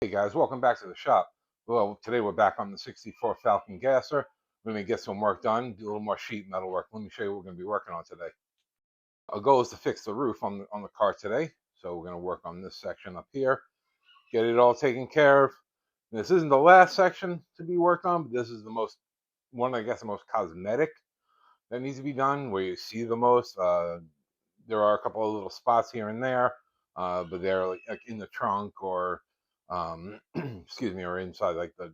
Hey guys, welcome back to the shop. Well, today we're back on the 64 Falcon gasser. We're going to get some work done, do a little more sheet metal work. Let me show you what we're going to be working on today. Our goal is to fix the roof on the car today. So we're going to work on this section up here, get it all taken care of. And this isn't the last section to be worked on, but this is the most cosmetic that needs to be done, where you see the most. There are a couple of little spots here and there, but they're like in the trunk or excuse me, or inside like the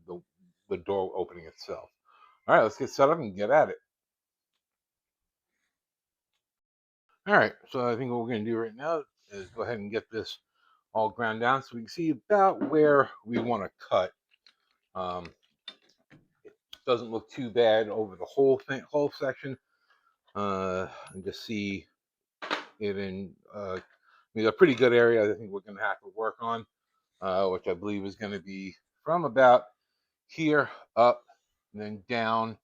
door opening itself. All right, let's get set up and get at it. All right, so I think what we're going to do right now is go ahead and get this all ground down so we can see about where we want to cut. It doesn't look too bad over the whole section. And just see it in a pretty good area. I think we're going to have to work on, which I believe is going to be from about here up and then down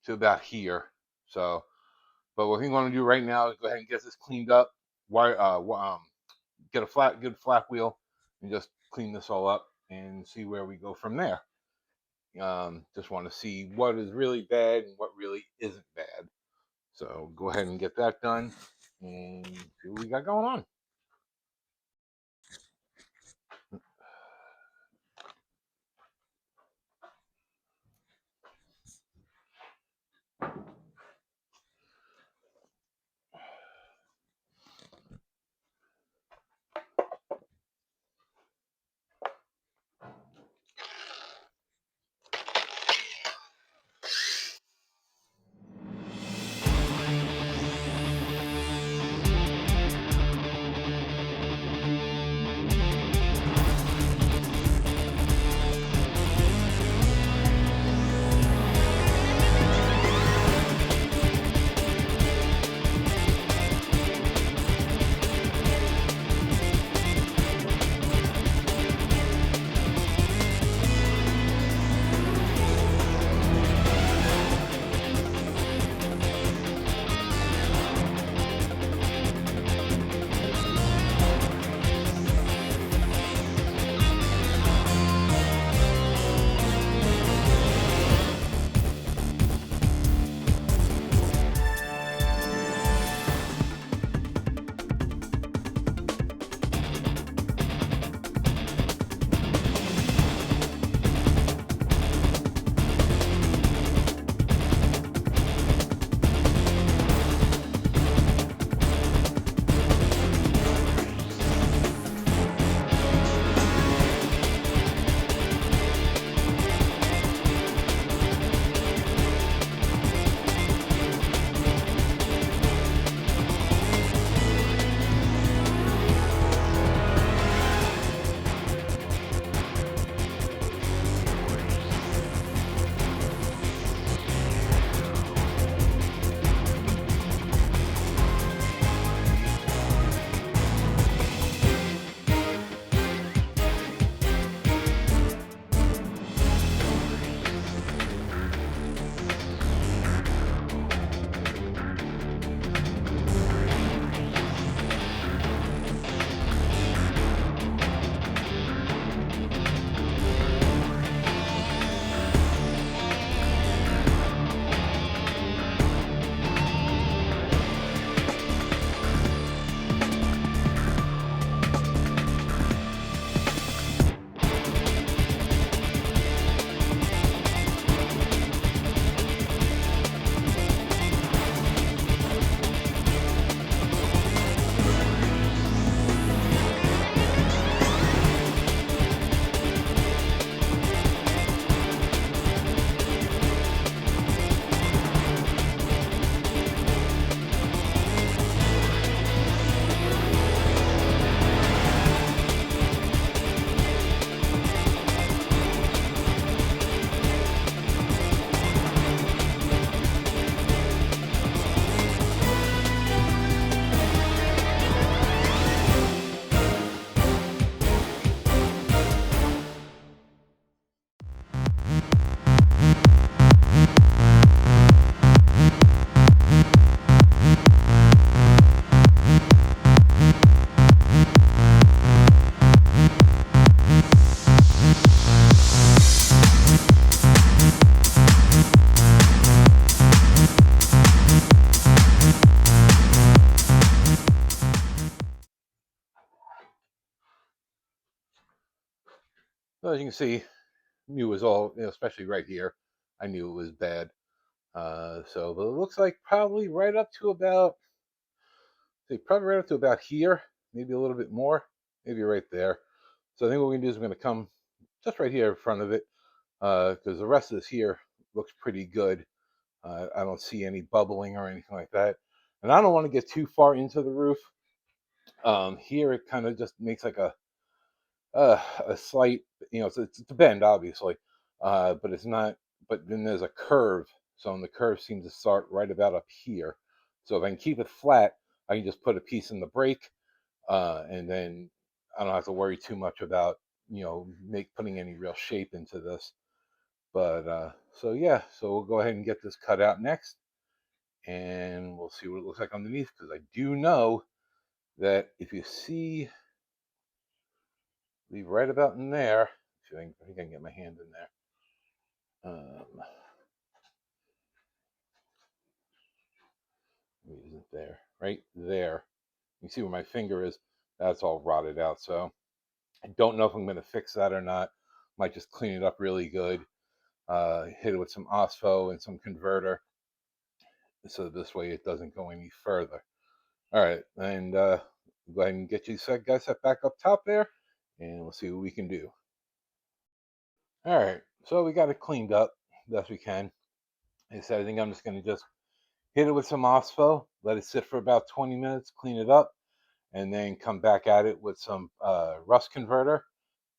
to about here. So, but what we want to do right now is go ahead and get this cleaned up. Get a good flat wheel and just clean this all up and see where we go from there. Just want to see what is really bad and what really isn't bad. So go ahead and get that done and see what we got going on. So as you can see, knew it was all, especially right here, I knew it was bad. But it looks like probably right up to about, probably right up to about here, maybe a little bit more, maybe right there. So I think what we're gonna do is we're gonna come just right here in front of it, because the rest of this here looks pretty good. I don't see any bubbling or anything like that, and I don't want to get too far into the roof. Here it kind of just makes like a slight, it's a bend obviously, but it's not. But then there's a curve, so the curve seems to start right about up here. So if I can keep it flat, I can just put a piece in the brake, and then I don't have to worry too much about putting any real shape into this. But so yeah, so we'll go ahead and get this cut out next, and we'll see what it looks like underneath. Because I do know that if you see, leave right about in there. I think I can get my hand in there. Isn't there? Right there. You see where my finger is? That's all rotted out. So I don't know if I'm going to fix that or not. Might just clean it up really good. Hit it with some OSFO and some converter, so this way it doesn't go any further. All right, and go ahead and get you guys set back up top there, and we'll see what we can do. All right, so we got it cleaned up best we can. Like I said, I think I'm just going to just hit it with some OSFO, let it sit for about 20 minutes, clean it up, and then come back at it with some rust converter,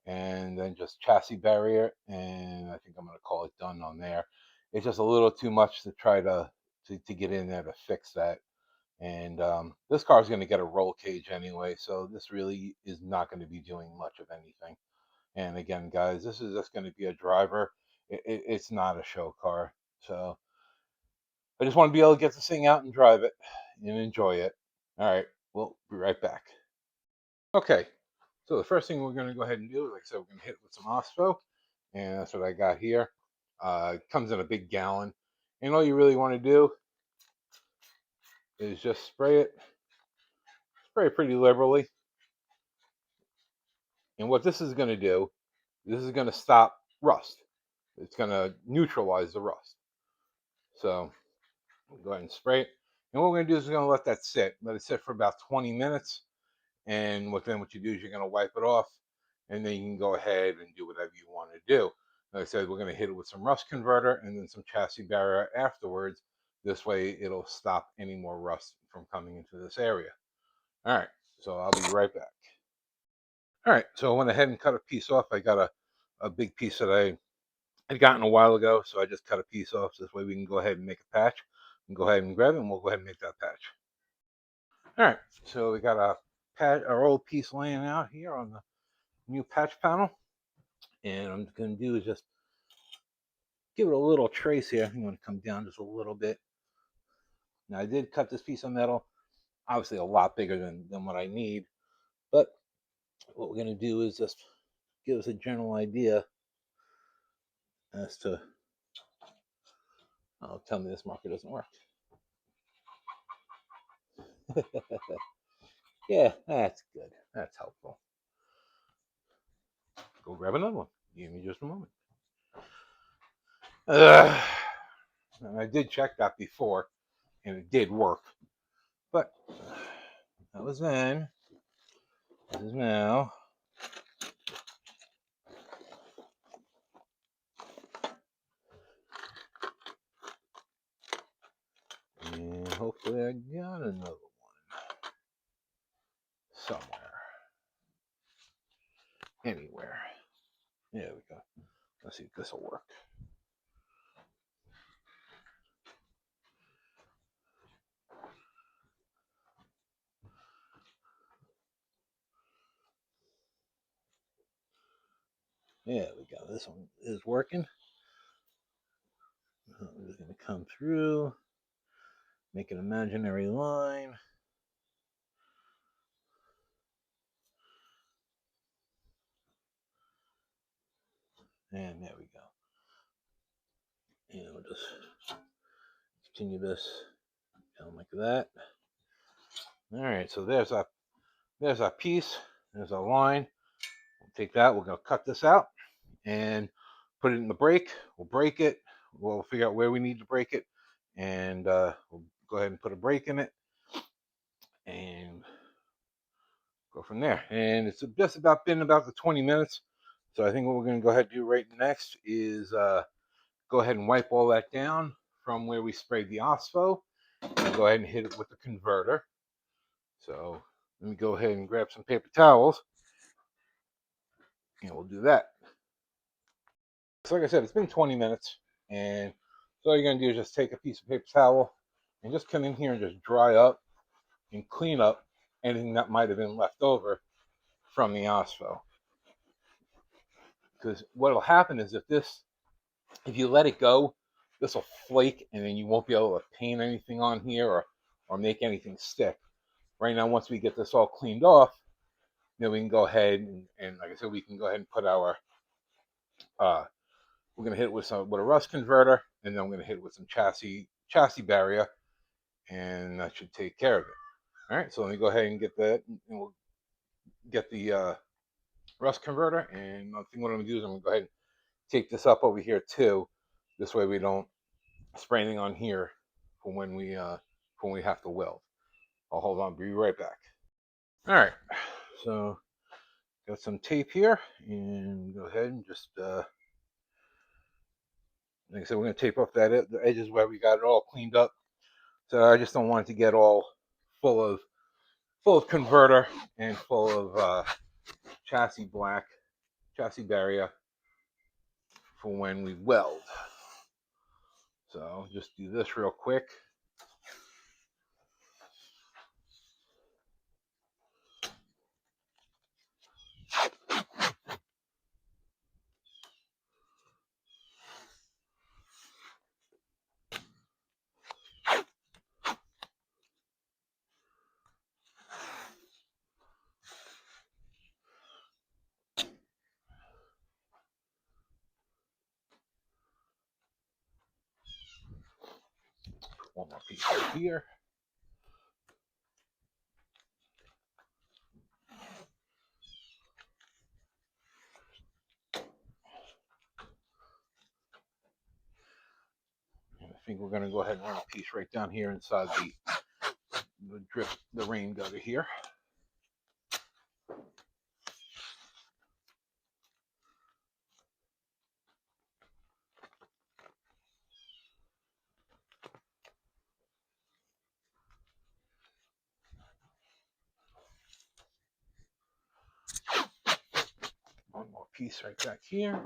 and then just chassis barrier, and I think I'm going to call it done on there. It's just a little too much to try to get in there to fix that. And this car is going to get a roll cage anyway, so this really is not going to be doing much of anything. And again, guys, this is just going to be a driver. It's not a show car. So I just want to be able to get this thing out and drive it and enjoy it. All right, we'll be right back. Okay, so the first thing we're going to go ahead and do is, like I said, we're going to hit it with some OSFO, and that's what I got here. It comes in a big gallon, and all you really want to do is just spray it pretty liberally. And what this is going to do, this is going to stop rust. It's going to neutralize the rust. So we'll go ahead and spray it. And what we're going to do is we're going to let it sit for about 20 minutes. And what you do is you're going to wipe it off, and then you can go ahead and do whatever you want to do. Like I said, we're going to hit it with some rust converter and then some chassis barrier afterwards. This way it'll stop any more rust from coming into this area. All right, so I'll be right back. All right, so I went ahead and cut a piece off. I got a big piece that I had gotten a while ago, so I just cut a piece off. This way we can go ahead and make a patch. And go ahead and grab it, and we'll go ahead and make that patch. All right, so we got our old piece laying out here on the new patch panel, and I'm going to do is just give it a little trace here. I'm going to come down just a little bit. Now I did cut this piece of metal, obviously a lot bigger than what I need, but what we're going to do is just give us a general idea as to, oh, tell me this marker doesn't work. Yeah, that's good. That's helpful. Go grab another one. Give me just a moment. And I did check that before, and it did work. But that was then. This is now. And hopefully I got another one somewhere. Anywhere. There we go. Let's see if this will work. There we go. This one is working. I'm just going to come through, make an imaginary line. And there we go. And we'll just continue this down like that. All right, so there's our piece. There's our line. We'll take that. We're going to cut this out. and put it in the brake. We'll break it. We'll figure out where we need to break it, and we'll go ahead and put a brake in it and go from there. And it's just been about the 20 minutes. So I think what we're going to go ahead and do right next is go ahead and wipe all that down from where we sprayed the OSPO, and go ahead and hit it with the converter. So let me go ahead and grab some paper towels, and we'll do that. So like I said, it's been 20 minutes, and so all you're going to do is just take a piece of paper towel and just come in here and just dry up and clean up anything that might have been left over from the OSPO. Because what will happen is if you let it go, this will flake, and then you won't be able to paint anything on here or make anything stick. Right now, once we get this all cleaned off, then we can go ahead and like I said, we can go ahead and put our we're going to hit it with a rust converter, and then I'm going to hit it with some chassis barrier, and that should take care of it. All right, so let me go ahead and get that, and we'll get the rust converter. And I think what I'm going to do is I'm going to go ahead and take this up over here too. This way we don't spray anything on here for when we have to weld. I'll hold on, be right back. All right, so got some tape here, and go ahead and just like I said, we're going to tape off the edges where we got it all cleaned up. So I just don't want it to get all full of converter and full of chassis barrier for when we weld. So I'll just do this real quick. One more piece right here. And I think we're going to go ahead and run a piece right down here inside the rain gutter here. One more piece right back here.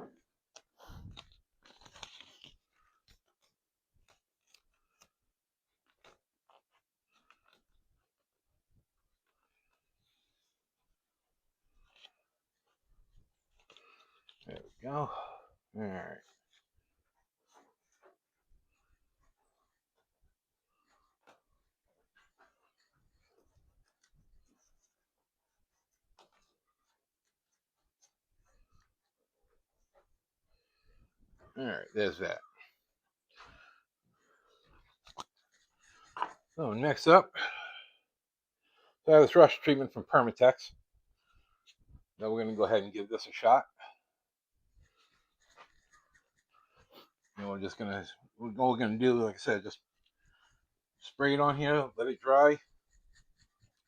There we go. All right. All right, there's that. So next up, I have this rust treatment from Permatex. Now we're going to go ahead and give this a shot. And we're going to do, like I said, just spray it on here, let it dry,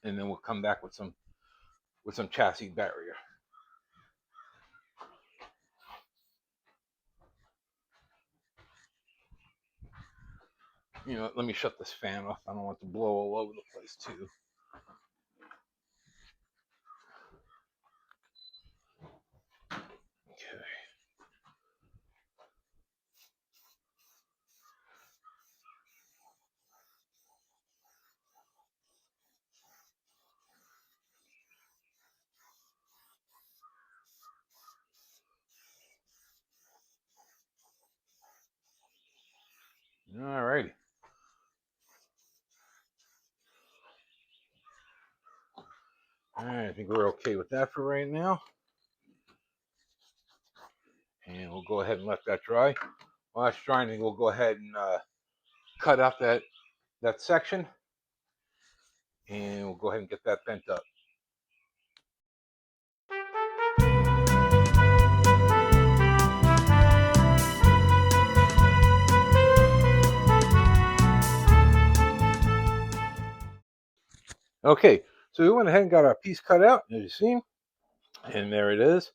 and then we'll come back with some chassis barrier. You know, let me shut this fan off. I don't want it to blow all over the place too. Okay. All righty. All right, I think we're okay with that for right now. And we'll go ahead and let that dry. While that's drying, we'll go ahead and cut out that section, and we'll go ahead and get that bent up. Okay, so we went ahead and got our piece cut out, as you see, and there it is.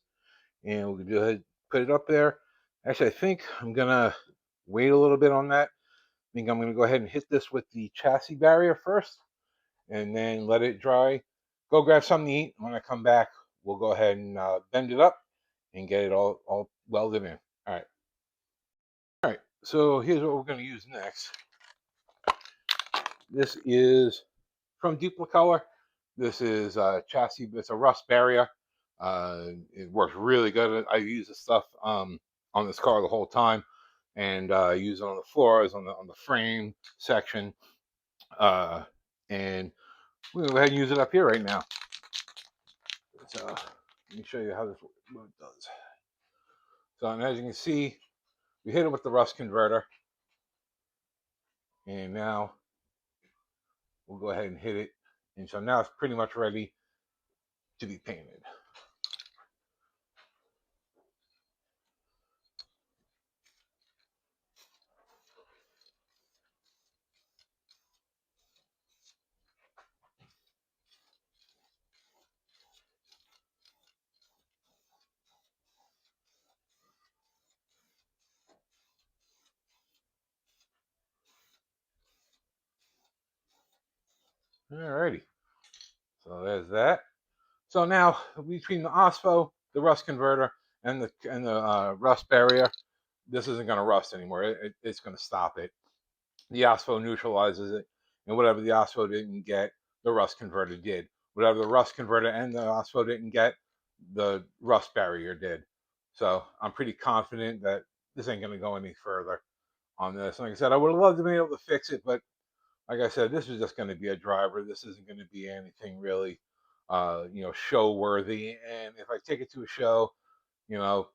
And we'll go ahead and put it up there. Actually, I think I'm gonna wait a little bit on that. I think I'm gonna go ahead and hit this with the chassis barrier first, and then let it dry. Go grab something to eat. When I come back, we'll go ahead and bend it up and get it all welded in. All right. So here's what we're gonna use next. This is from Duplicolor. This is a chassis. It's a rust barrier. It works really good. I use this stuff on this car the whole time, and use it on the floors, on the frame section, uh, and we're gonna go ahead and use it up here right now. So let me show you how this what it does. So and as you can see, we hit it with the rust converter, and now we'll go ahead and hit it, and so now it's pretty much ready to be painted. Alrighty, so there's that. So now between the OSFO, the rust converter, and the rust barrier, this isn't going to rust anymore. It's going to stop it. The OSFO neutralizes it, and whatever the OSFO didn't get, the rust converter did. Whatever the rust converter and the OSFO didn't get, the rust barrier did. So I'm pretty confident that this ain't going to go any further on this. Like I said, I would have loved to be able to fix it, but like I said, this is just going to be a driver. This isn't going to be anything really, show worthy. And if I take it to a show, you know,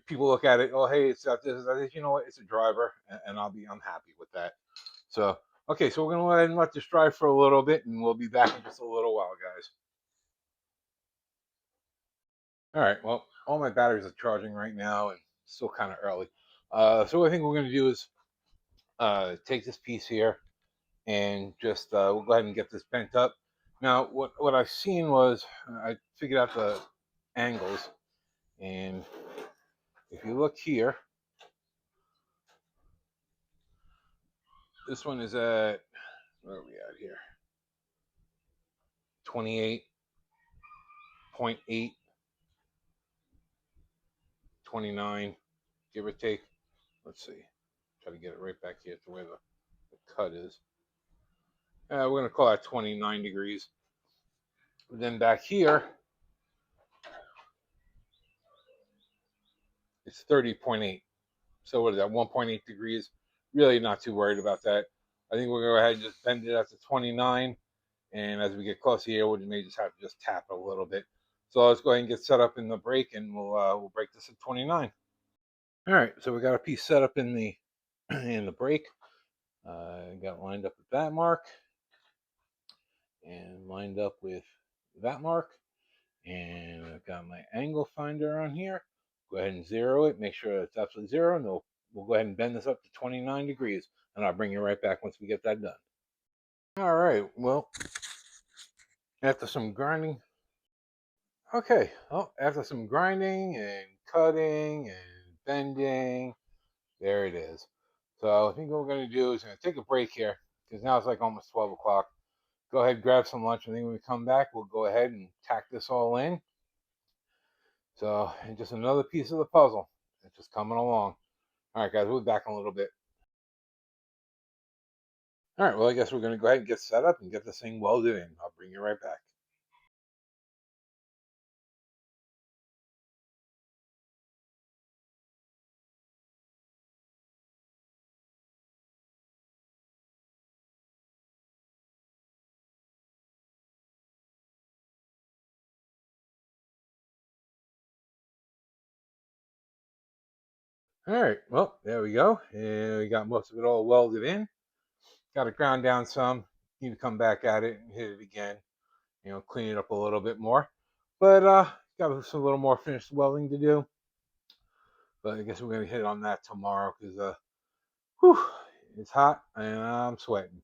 people look at it, oh, hey, it's got this. I think, you know what, it's a driver, and I'm happy with that. So, okay, so we're going to go ahead and let this dry for a little bit, and we'll be back in just a little while, guys. All right, well, all my batteries are charging right now, and it's still kind of early. So what I think we're going to do is take this piece here, and just we'll go ahead and get this bent up. Now, what I've seen was I figured out the angles, and if you look here, this one is at, where are we at here? 28.8, 29, give or take. Let's see. Try to get it right back here to where the cut is. We're going to call that 29 degrees. Then back here, it's 30.8. So what is that, 1.8 degrees? Really not too worried about that. I think we're going to go ahead and just bend it up to 29. And as we get closer here, we may just have to just tap it a little bit. So let's go ahead and get set up in the brake, and we'll break this at 29. All right, so we got a piece set up in the in the brake. Got lined up with that mark, and lined up with that mark, and I've got my angle finder on here. Go ahead and zero it. Make sure it's absolutely zero, and we'll go ahead and bend this up to 29 degrees, and I'll bring you right back once we get that done. All right, well, after some grinding, okay, well, after some grinding and cutting and bending, there it is. So I think what we're going to do is going to take a break here, because now it's like almost 12 o'clock. Go ahead, grab some lunch. I think when we come back, we'll go ahead and tack this all in. So, and just another piece of the puzzle. It's just coming along. All right, guys, we'll be back in a little bit. All right, well, I guess we're going to go ahead and get set up and get this thing welded in. I'll bring you right back. All right, well, there we go. And we got most of it all welded in. Got it ground down some. Need to come back at it and hit it again. Clean it up a little bit more. But got some little more finished welding to do. But I guess we're gonna hit on that tomorrow, because whew, it's hot and I'm sweating.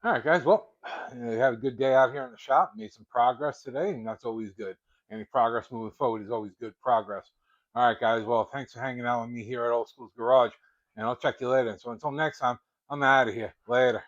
All right, guys. Well, you had a good day out here in the shop. Made some progress today, and that's always good. Any progress moving forward is always good progress. All right, guys. Well, thanks for hanging out with me here at Old School's Garage, and I'll check you later. So until next time, I'm out of here. Later.